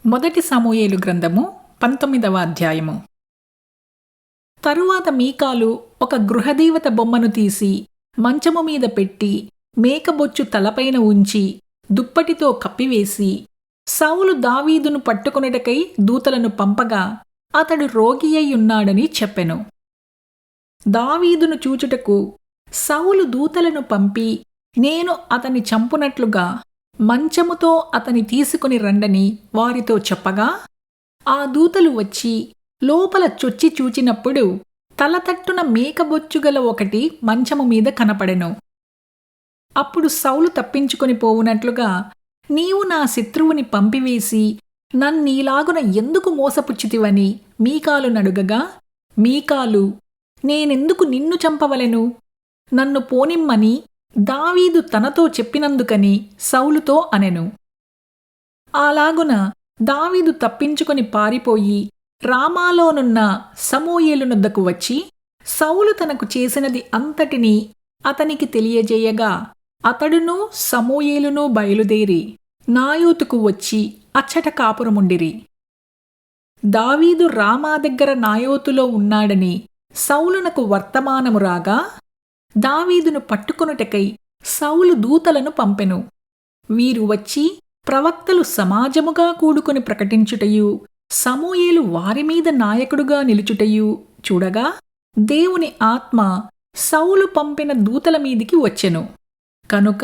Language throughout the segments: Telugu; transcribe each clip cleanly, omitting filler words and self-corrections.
మొదటి సమూయేలు గ్రంథము 19వ అధ్యాయము. తరువాత మీకాలు ఒక గృహదేవత బొమ్మను తీసి మంచము మీద పెట్టి మేకబొచ్చు తలపైన ఉంచి దుప్పటితో కప్పివేసి సౌలు దావీదును పట్టుకొనుటకై దూతలను పంపగా అతడు రోగి అయ్యున్నాడని చెప్పెను. దావీదును చూచుటకు సౌలు దూతలను పంపి నేను అతని చంపునట్లుగా మంచముతో అతని తీసుకుని రండని వారితో చెప్పగా ఆ దూతలు వచ్చి లోపల చొచ్చి చూచినప్పుడు తలతట్టున మేకబొచ్చుగల ఒకటి మంచము మీద కనపడెను. అప్పుడు సౌలు తప్పించుకొని పోవునట్లుగా నీవు నా శత్రువుని పంపివేసి నన్నీలాగున ఎందుకు మోసపుచ్చితివని మీకాలు నడుగగా మీకాలు నేనెందుకు నిన్ను చంపవలెను, నన్ను పోనిమ్మని దావీదు తనతో చెప్పినందుకని సౌలుతో అనెను. అలాగున దావీదు తప్పించుకొని పారిపోయి రామాలోనున్న సమూయేలునొద్దకు వచ్చి సౌలు తనకు చేసినది అంతటినీ అతనికి తెలియజేయగా అతడునూ సమూయేలునూ బయలుదేరి నాయోతుకు వచ్చి అచ్చట కాపురముండిరి. దావీదు రామా దగ్గర నాయోతులో ఉన్నాడని సౌలునకు వర్తమానము రాగా దావీదును పట్టుకొనుటకై సౌలు దూతలను పంపెను. వీరు వచ్చి ప్రవక్తలు సమాజముగా కూడుకొని ప్రకటించుటయు సమూయేలు వారిమీద నాయకుడుగా నిలుచుటయు చూడగా దేవుని ఆత్మ సౌలు పంపిన దూతల మీదికి వచ్చెను. కనుక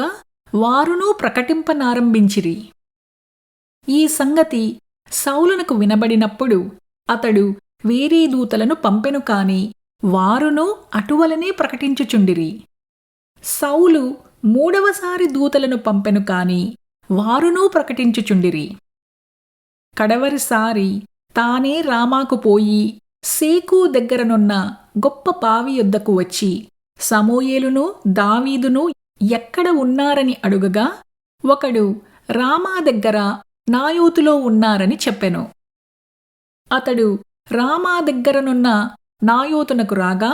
వారునూ ప్రకటింపనారంభించిరి. ఈ సంగతి సౌలునకు వినబడినప్పుడు అతడు వేరే దూతలను పంపెను కాని వారును అటువలనే ప్రకటించుచుండిరి. సౌలు మూడవసారి దూతలను పంపెను కాని వారునూ ప్రకటించుచుండిరి. కడవరిసారి తానే రామాకు పోయి సేకు దగ్గరనున్న గొప్ప బావి యొద్దకు వచ్చి సమూయేలును దావీదును ఎక్కడ ఉన్నారని అడుగగా ఒకడు రామా దగ్గర నాయోతులో ఉన్నారని చెప్పెను. అతడు రామా దగ్గరనున్న నాయోతునకు రాగా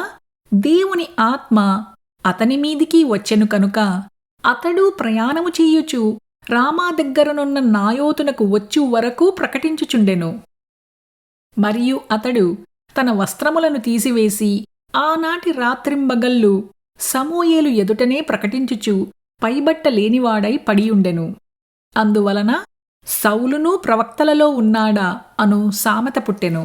దేవుని ఆత్మ అతని మీదికి వచ్చెను కనుక అతడు ప్రయాణము చేయుచు రామా దగ్గరనున్న నాయోతునకు వచ్చు వరకు ప్రకటించుచుండెను. మరియు అతడు తన వస్త్రములను తీసివేసి ఆనాటి రాత్రింబగళ్ళు సమూయేలు ఎదుటనే ప్రకటించుచు పైబట్ట లేనివాడై పడియుండెను. అందువలన సౌలును ప్రవక్తలలో ఉన్నాడా అను సామెత పుట్టెను.